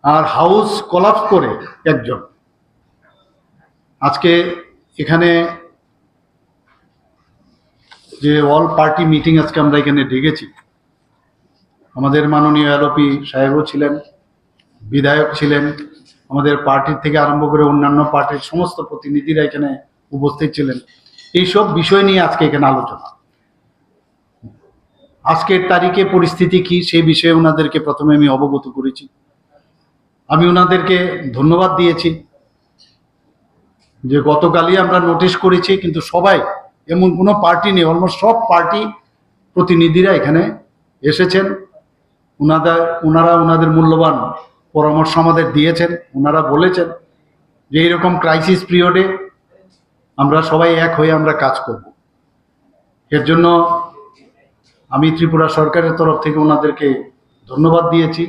আর house collapse করে একজন আজকে এখানে যে অল পার্টি মিটিং আজকে আমরা এখানে ডেকেছি, আমাদের মাননীয় এলওপি সাহেবও ছিলেন, বিধায়ক ছিলেন, আমাদের পার্টির থেকে আরম্ভ করে অন্যান্য পার্টির সমস্ত প্রতিনিধিরা এখানে উপস্থিত ছিলেন। এইসব বিষয় নিয়ে আজকে এখানে আলোচনা। আজকের তারিখে পরিস্থিতি কি সেই বিষয়ে ওনাদেরকে প্রথমে আমি অবগত করেছি। আমি ওনাদেরকে ধন্যবাদ দিয়েছি যে গতকালই আমরা নোটিশ করেছি, কিন্তু সবাই, এমন কোনো পার্টি নেই, অলমোস্ট সব পার্টি প্রতিনিধিরা এখানে এসেছেন। ওনারা ওনাদের মূল্যবান পরামর্শ আমাদের দিয়েছেন। ওনারা বলেছেন যে এইরকম ক্রাইসিস পিরিয়ডে আমরা সবাই এক হয়ে আমরা কাজ করব। এর জন্য আমি ত্রিপুরা সরকারের তরফ থেকে ওনাদেরকে ধন্যবাদ দিয়েছি।